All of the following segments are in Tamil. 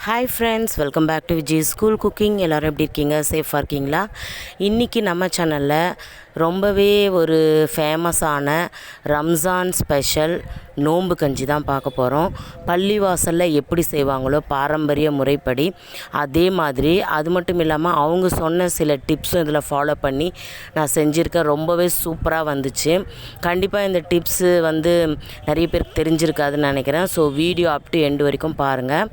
Hi friends, welcome back to Viji school cooking. எல்லோரும் எப்படி இருக்கீங்க? சேஃபாக இருக்கீங்களா? இன்றைக்கி நம்ம சேனலில் ரொம்பவே ஒரு ஃபேமஸான ரம்ஜான் ஸ்பெஷல் நோம்பு கஞ்சி தான் பார்க்க போகிறோம். பள்ளிவாசலில் எப்படி செய்வாங்களோ பாரம்பரிய முறைப்படி அதே மாதிரி, அது மட்டும் இல்லாமல் அவங்க சொன்ன சில டிப்ஸும் இதில் ஃபாலோ பண்ணி நான் செஞ்சுருக்கேன். ரொம்பவே சூப்பராக வந்துச்சு. கண்டிப்பாக இந்த டிப்ஸு நிறைய பேருக்கு தெரிஞ்சிருக்காதுன்னு நினைக்கிறேன். So video up to end வரைக்கும் பாருங்கள்.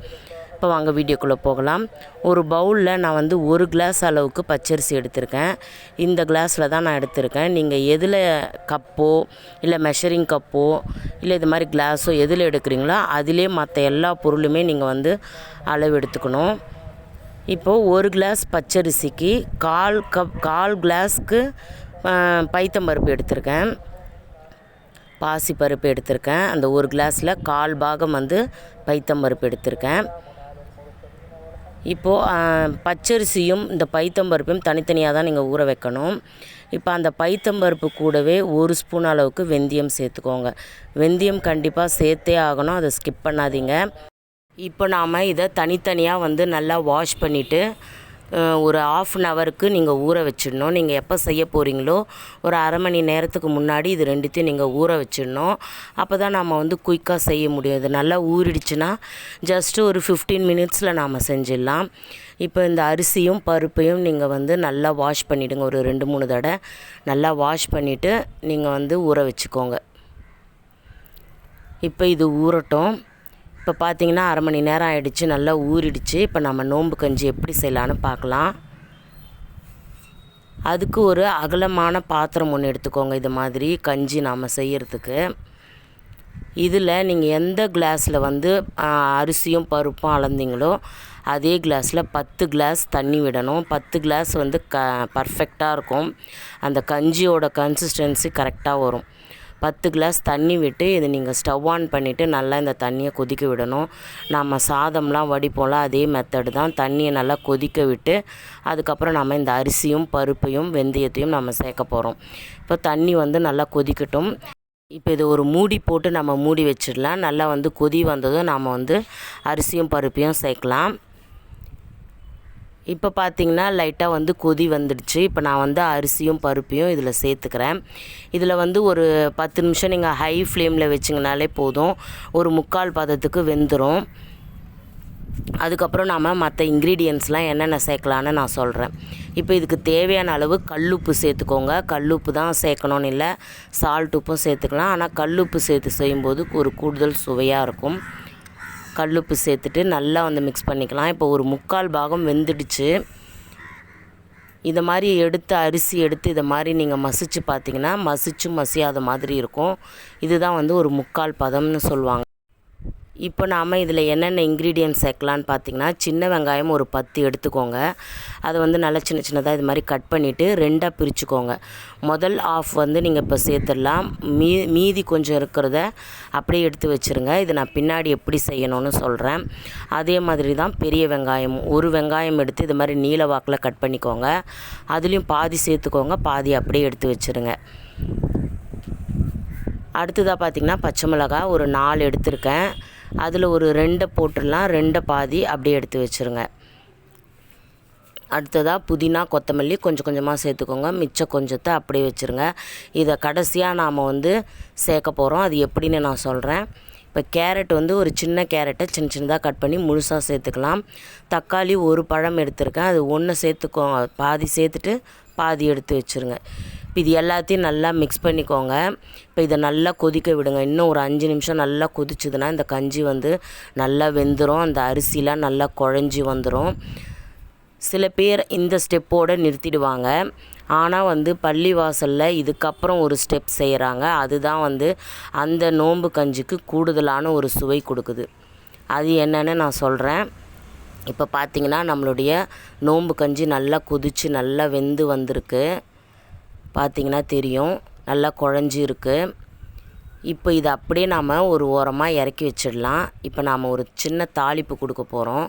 இப்போ வாங்க வீடியோக்குள்ளே போகலாம். ஒரு பவுலில் நான் 1 கிளாஸ் அளவுக்கு பச்சரிசி எடுத்திருக்கேன். இந்த கிளாஸில் தான் நான் எடுத்திருக்கேன். நீங்கள் எதில் கப்போ இல்லை மெஷரிங் கப்போ இல்லை இது மாதிரி கிளாஸோ எதில் எடுக்கிறீங்களோ அதிலே மற்ற எல்லா பொருளுமே நீங்கள் அளவு எடுத்துக்கணும். இப்போது 1 கிளாஸ் பச்சரிசிக்கு கால் கிளாஸ்க்கு பைத்தம்பருப்பு எடுத்திருக்கேன். பாசி பருப்பு எடுத்திருக்கேன். அந்த 1 கிளாஸில் 1/4 பாகம் பைத்தம்பருப்பு எடுத்திருக்கேன். இப்போது பச்சரிசியும் இந்த பைத்தம்பருப்பையும் தனித்தனியாக தான் நீங்கள் ஊற வைக்கணும். இப்போ அந்த பைத்தம்பருப்பு கூடவே 1 ஸ்பூன் அளவுக்கு வெந்தயம் சேர்த்துக்கோங்க. வெந்தயம் கண்டிப்பாக சேர்த்தே ஆகணும், அதை ஸ்கிப் பண்ணாதீங்க. இப்போ நாம் இதை தனித்தனியாக நல்லா வாஷ் பண்ணிவிட்டு ஒரு 1/2 ஹவருக்கு நீங்கள் ஊற வச்சிடணும். நீங்கள் எப்போ செய்ய போகிறீங்களோ ஒரு அரை மணி நேரத்துக்கு முன்னாடி இது ரெண்டுத்தையும் நீங்கள் ஊற வச்சிடணும். அப்போ தான் நம்ம குயிக்காக செய்ய முடியும். இது நல்லா ஊறிடுச்சுன்னா ஜஸ்ட்டு ஒரு 15 மினிட்ஸில் நாம் செஞ்சிடலாம். இப்போ இந்த அரிசியும் பருப்பையும் நீங்கள் நல்லா வாஷ் பண்ணிவிடுங்க. ஒரு 2-3 தடவை நல்லா வாஷ் பண்ணிவிட்டு நீங்கள் ஊற வச்சுக்கோங்க. இப்போ இது ஊறட்டும். இப்போ பார்த்தீங்கன்னா அரை மணி நேரம் ஆகிடுச்சு, நல்லா ஊறிடுச்சு. இப்போ நம்ம நோம்பு கஞ்சி எப்படி செய்யலான்னு பார்க்கலாம். அதுக்கு ஒரு அகலமான பாத்திரம் ஒன்று எடுத்துக்கோங்க. இது மாதிரி கஞ்சி நாம் செய்கிறதுக்கு. இதில் நீங்கள் எந்த கிளாஸில் அரிசியும் பருப்பும் அளந்தீங்களோ அதே கிளாஸில் 10 கிளாஸ் தண்ணி விடணும். 10 கிளாஸ் பர்ஃபெக்டாக இருக்கும். அந்த கஞ்சியோட கன்சிஸ்டன்சி கரெக்டாக வரும். 10 கிளாஸ் தண்ணி விட்டு இதை நீங்கள் ஸ்டவ் ஆன் பண்ணிவிட்டு நல்லா இந்த தண்ணியை கொதிக்க விடணும். நம்ம சாதம்லாம் வடிப்போம்ல அதே மெத்தடு தான். தண்ணியை நல்லா கொதிக்க விட்டு அதுக்கப்புறம் நம்ம இந்த அரிசியும் பருப்பையும் வெந்தயத்தையும் நம்ம சேர்க்க போகிறோம். இப்போ தண்ணி நல்லா கொதிக்கட்டும். இப்போ இது ஒரு மூடி போட்டு நம்ம மூடி வச்சிடலாம். நல்லா கொதி வந்ததும் நாம் அரிசியும் பருப்பையும் சேர்க்கலாம். இப்போ பார்த்திங்கன்னா லைட்டாக கொதி வந்துடுச்சு. இப்போ நான் அரிசியும் பருப்பையும் இதில் சேர்த்துக்கிறேன். இதில் ஒரு 10 நிமிஷம் நீங்கள் ஹை ஃப்ளேமில் வச்சிங்கனாலே போதும். ஒரு 3/4 பதத்துக்கு வெந்துடும். அதுக்கப்புறம் நாம் மற்ற இன்க்ரீடியன்ட்ஸ்லாம் என்னென்ன சேர்க்கலான்னு நான் சொல்கிறேன். இப்போ இதுக்கு தேவையான அளவு கல்லுப்பு சேர்த்துக்கோங்க. கல்லுப்பு தான் சேர்க்கணுன்னு இல்லை, சால்ட் உப்பும் சேர்த்துக்கலாம். ஆனால் கல்லுப்பு சேர்த்து செய்யும்போது ஒரு கூடுதல் சுவையாக இருக்கும். கல்லுப்பு சேர்த்துட்டு நல்லா மிக்ஸ் பண்ணிக்கலாம். இப்போ ஒரு 3/4 பாகம் வெந்துடுச்சு. இதை மாதிரி அரிசி எடுத்து இதை மாதிரி நீங்கள் மசிச்சு பார்த்தீங்கன்னா மசியாத மாதிரி இருக்கும். இதுதான் ஒரு 3/4 பதம்னு சொல்லுவாங்க. இப்போ நாம் இதில் என்னென்ன இன்க்ரீடியன்ட் சேர்க்கலான்னு பார்த்தீங்கன்னா, சின்ன வெங்காயம் ஒரு 10 எடுத்துக்கோங்க. அதை நல்லா சின்னதாக இது மாதிரி கட் பண்ணிவிட்டு 2ஆக பிரிச்சுக்கோங்க. முதல் ஆஃப் நீங்கள் இப்போ சேர்த்துடலாம். மீதி கொஞ்சம் இருக்கிறத அப்படியே எடுத்து வச்சுருங்க. இது நான் பின்னாடி எப்படி செய்யணும்னு சொல்கிறேன். அதே மாதிரி தான் பெரிய வெங்காயம், ஒரு வெங்காயம் எடுத்து இது மாதிரி நீல வாக்கில் கட் பண்ணிக்கோங்க. அதுலேயும் பாதி சேர்த்துக்கோங்க, பாதி அப்படியே எடுத்து வச்சுருங்க. அடுத்ததாக பார்த்திங்கன்னா பச்சை மிளகாய் ஒரு 4 எடுத்திருக்கேன். அதில் ஒரு 2 போட்டுடலாம், 2 பாதி அப்படியே எடுத்து வச்சுருங்க. அடுத்ததாக புதினா கொத்தமல்லி கொஞ்சம் கொஞ்சமாக சேர்த்துக்கோங்க. மிச்சம் கொஞ்சத்தை அப்படியே வச்சுருங்க. இதை கடைசியாக நாம் சேர்க்க போகிறோம். அது எப்படின்னு நான் சொல்கிறேன். இப்போ கேரட் ஒரு சின்ன கேரட்டை சின்னதாக கட் பண்ணி முழுசாக சேர்த்துக்கலாம். தக்காளி ஒரு பழம் எடுத்திருக்கேன். அது 1 சேர்த்துக்கோங்க. பாதி சேர்த்துட்டு பாதி எடுத்து வச்சுருங்க. இப்போ இது எல்லாத்தையும் நல்லா மிக்ஸ் பண்ணிக்கோங்க. இப்போ இதை நல்லா கொதிக்க விடுங்க. இன்னும் ஒரு 5 நிமிஷம் நல்லா கொதிச்சுதுன்னா இந்த கஞ்சி நல்லா வெந்துடும். அந்த அரிசிலாம் நல்லா குழஞ்சி வந்துடும். சில பேர் இந்த ஸ்டெப்போடு நிறுத்திடுவாங்க. ஆனால் பள்ளி வாசலில் இதுக்கப்புறம் ஒரு ஸ்டெப் செய்கிறாங்க. அதுதான் அந்த நோம்பு கஞ்சிக்கு கூடுதலான ஒரு சுவை கொடுக்குது. அது என்னன்னு நான் சொல்கிறேன். இப்போ பார்த்திங்கன்னா நம்மளுடைய நோம்பு கஞ்சி நல்லா கொதித்து நல்லா வெந்து வந்திருக்கு. பார்த்திங்கன்னா தெரியும், நல்லா குழஞ்சி இருக்குது. இப்போ இதை அப்படியே நாம் ஒரு ஓரமாக இறக்கி வச்சிடலாம். இப்போ நாம் ஒரு சின்ன தாளிப்பு கொடுக்க போகிறோம்.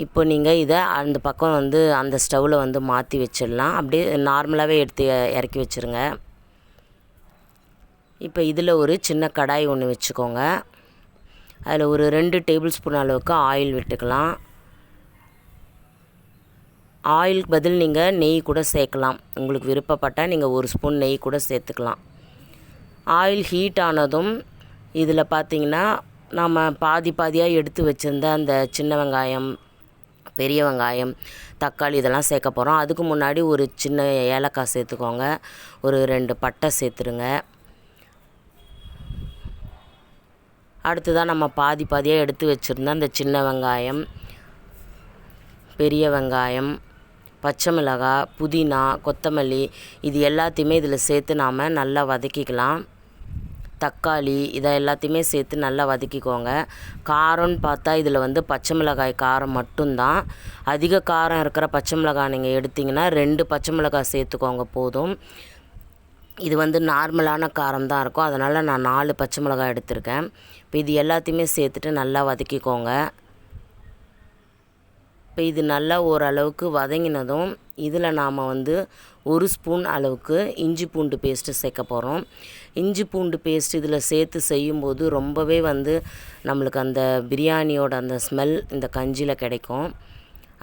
இப்போ நீங்கள் இதை அந்த பக்கம் அந்த ஸ்டவ்வில் மாற்றி வச்சிடலாம். அப்படியே நார்மலாகவே எடுத்து இறக்கி வச்சுருங்க. இப்போ இதில் ஒரு சின்ன கடாய் ஒன்று வச்சுக்கோங்க. அதில் ஒரு 2 டேபிள் ஸ்பூன் அளவுக்கு ஆயில் விட்டுக்கலாம். ஆயிலுக்கு பதில் நீங்கள் நெய் கூட சேர்க்கலாம். உங்களுக்கு விருப்பப்பட்டால் நீங்கள் 1 ஸ்பூன் நெய் கூட சேர்த்துக்கலாம். ஆயில் ஹீட் ஆனதும் இதில் பார்த்திங்கன்னா நம்ம பாதியாக எடுத்து வச்சுருந்த அந்த சின்ன வெங்காயம், பெரிய வெங்காயம், தக்காளி இதெல்லாம் சேர்க்க போகிறோம். அதுக்கு முன்னாடி ஒரு சின்ன ஏலக்காய் சேர்த்துக்கோங்க. ஒரு 2 பட்டை சேர்த்துருங்க. அடுத்ததாக நம்ம பாதியாக எடுத்து வச்சுருந்த அந்த சின்ன வெங்காயம், பெரிய வெங்காயம், பச்சை மிளகாய், புதினா, கொத்தமல்லி இது எல்லாத்தையுமே இதில் சேர்த்து நாம் நல்லா வதக்கிக்கலாம். தக்காளி இதை எல்லாத்தையுமே சேர்த்து நல்லா வதக்கிக்கோங்க. காரம்னு பார்த்தா இதில் வந்து பச்சை மிளகாய் காரம் மட்டும்தான். அதிக காரம் இருக்கிற பச்சை மிளகாய் நீங்கள் எடுத்திங்கன்னா 2 பச்சை மிளகாய் சேர்த்துக்கோங்க போதும். இது வந்து நார்மலான காரம் தான் இருக்கும், அதனால் நான் 4 பச்சை மிளகாய் எடுத்திருக்கேன். இப்போ இது எல்லாத்தையுமே சேர்த்துட்டு நல்லா வதக்கிக்கோங்க. இப்போ இது நல்லா ஓரளவுக்கு வதங்கினதும் இதில் நாம் வந்து 1 ஸ்பூன் அளவுக்கு இஞ்சி பூண்டு பேஸ்ட்டு சேர்க்க போகிறோம். இஞ்சி பூண்டு பேஸ்ட் இதில் சேர்த்து செய்யும்போது ரொம்பவே வந்து நம்மளுக்கு அந்த பிரியாணியோட அந்த ஸ்மெல் இந்த கஞ்சியில் கிடைக்கும்.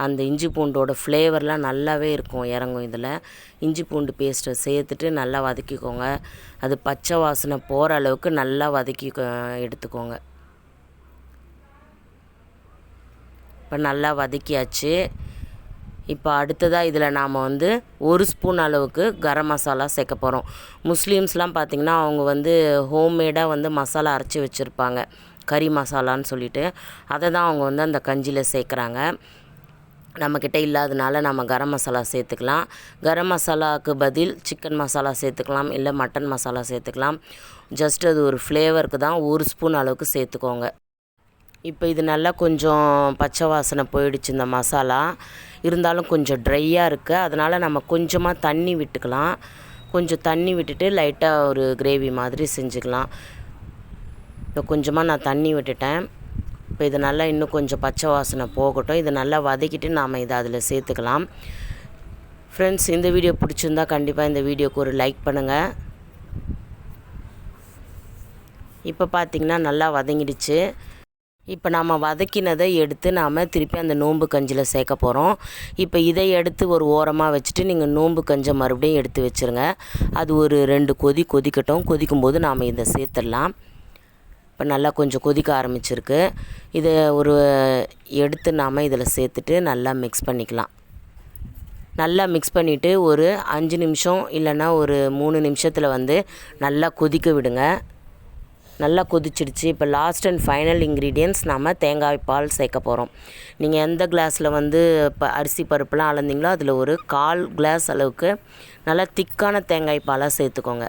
அந்த இஞ்சி பூண்டோட ஃப்ளேவர்லாம் நல்லாவே இருக்கும், இறங்கும். இதில் இஞ்சி பூண்டு பேஸ்ட்டை சேர்த்துட்டு நல்லா வதக்கிக்கோங்க. அது பச்சை வாசனை போகிற அளவுக்கு நல்லா வதக்கி எடுத்துக்கோங்க. இப்போ நல்லா வதக்கியாச்சு. இப்போ அடுத்ததாக இதில் நாம் வந்து 1 ஸ்பூன் அளவுக்கு கரம் மசாலா சேர்க்க போகிறோம். முஸ்லீம்ஸ்லாம் பார்த்திங்கன்னா அவங்க வந்து ஹோம்மேடாக வந்து மசாலா அரைச்சி வச்சுருப்பாங்க, கறி மசாலான்னு சொல்லிட்டு. அதை தான் அவங்க வந்து அந்த கஞ்சியில் சேர்க்குறாங்க. நம்மக்கிட்ட இல்லாதனால நம்ம கரம் மசாலா சேர்த்துக்கலாம். கரம் மசாலாவுக்கு பதில் சிக்கன் மசாலா சேர்த்துக்கலாம், இல்லை மட்டன் மசாலா சேர்த்துக்கலாம். ஜஸ்ட் அது ஒரு ஃப்ளேவருக்கு தான் 1 ஸ்பூன் அளவுக்கு சேர்த்துக்கோங்க. இப்போ இது நல்லா கொஞ்சம் பச்சை வாசனை போயிடுச்சு இந்த மசாலா. இருந்தாலும் கொஞ்சம் ட்ரையாக இருக்குது, அதனால் நம்ம கொஞ்சமாக தண்ணி விட்டுக்கலாம். கொஞ்சம் தண்ணி விட்டுட்டு லைட்டாக ஒரு கிரேவி மாதிரி செஞ்சுக்கலாம். இப்போ கொஞ்சமாக நான் தண்ணி விட்டுட்டேன். இப்போ இது நல்லா இன்னும் கொஞ்சம் பச்சை வாசனை போகட்டும். இதை நல்லா வதக்கிட்டு நாம் இதை அதில் சேர்த்துக்கலாம். ஃப்ரெண்ட்ஸ், இந்த வீடியோ பிடிச்சிருந்தா கண்டிப்பாக இந்த வீடியோக்கு ஒரு லைக் பண்ணுங்கள். இப்போ பார்த்திங்கன்னா நல்லா வதங்கிடுச்சு. இப்போ நாம் வதக்கினதை எடுத்து நாம் திருப்பி அந்த நோம்பு கஞ்சியில் சேர்க்க போகிறோம். இப்போ இதை எடுத்து ஒரு ஓரமாக வச்சுட்டு நீங்கள் நோம்பு கஞ்சை மறுபடியும் எடுத்து வச்சுருங்க. அது ஒரு 2 கொதிக்கட்டும். கொதிக்கும்போது நாம் இதை சேர்த்துடலாம். இப்போ நல்லா கொஞ்சம் கொதிக்க ஆரம்பிச்சிருக்கு. இதை ஒரு எடுத்து நாம் இதில் சேர்த்துட்டு நல்லா மிக்ஸ் பண்ணிக்கலாம். நல்லா மிக்ஸ் பண்ணிவிட்டு ஒரு 5 நிமிஷம் இல்லைன்னா ஒரு 3 நிமிஷத்தில் வந்து நல்லா கொதிக்க விடுங்க. நல்லா கொதிச்சிடுச்சு. இப்போ லாஸ்ட் அண்ட் ஃபைனல் இன்க்ரீடியன்ட்ஸ் நம்ம தேங்காய் பால் சேர்க்க போகிறோம். நீங்கள் எந்த கிளாஸில் வந்து அரிசி பருப்புலாம் அளந்தீங்களோ அதில் ஒரு 1/4 கிளாஸ் அளவுக்கு நல்லா திக்கான தேங்காய் பாலாக சேர்த்துக்கோங்க.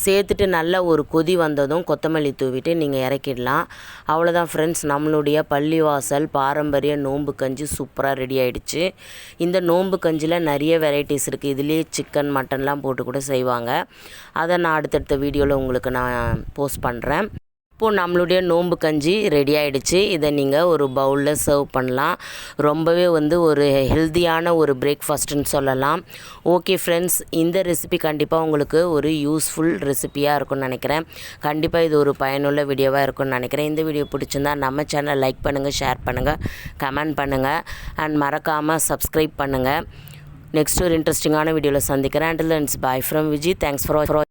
சேர்த்துட்டு நல்லா ஒரு கொதி வந்ததும் கொத்தமல்லி தூவிட்டு நீங்கள் இறக்கிடலாம். அவ்வளோதான் ஃப்ரெண்ட்ஸ், நம்மளுடைய பள்ளிவாசல் பாரம்பரிய நோம்பு கஞ்சி சூப்பராக ரெடி ஆகிடுச்சு. இந்த நோம்பு கஞ்சியில் நிறைய வெரைட்டிஸ் இருக்குது. இதுலேயே சிக்கன் மட்டன்லாம் போட்டு கூட செய்வாங்க. அதை நான் அடுத்தடுத்த வீடியோவில் உங்களுக்கு நான் போஸ்ட் பண்ணுறேன். இப்போது நம்மளுடைய நோம்பு கஞ்சி ரெடி ஆகிடுச்சு. இதை நீங்கள் ஒரு பவுலில் சர்வ் பண்ணலாம். ரொம்பவே வந்து ஒரு ஹெல்த்தியான ஒரு பிரேக்ஃபாஸ்ட்டுன்னு சொல்லலாம். ஓகே ஃப்ரெண்ட்ஸ், இந்த ரெசிபி கண்டிப்பாக உங்களுக்கு ஒரு யூஸ்ஃபுல் ரெசிபியாக இருக்கும்னு நினைக்கிறேன். கண்டிப்பாக இது ஒரு பயனுள்ள வீடியோவாக இருக்கும்னு நினைக்கிறேன். இந்த வீடியோ பிடிச்சிருந்தா நம்ம சேனலை லைக் பண்ணுங்கள், ஷேர் பண்ணுங்கள், கமெண்ட் பண்ணுங்கள் அண்ட் மறக்காமல் சப்ஸ்கிரைப் பண்ணுங்கள். நெக்ஸ்ட் ஒரு இன்ட்ரெஸ்டிங்கான வீடியோவில் சந்திக்கிறேன். Until then, bye from Vijis. Thanks for watching.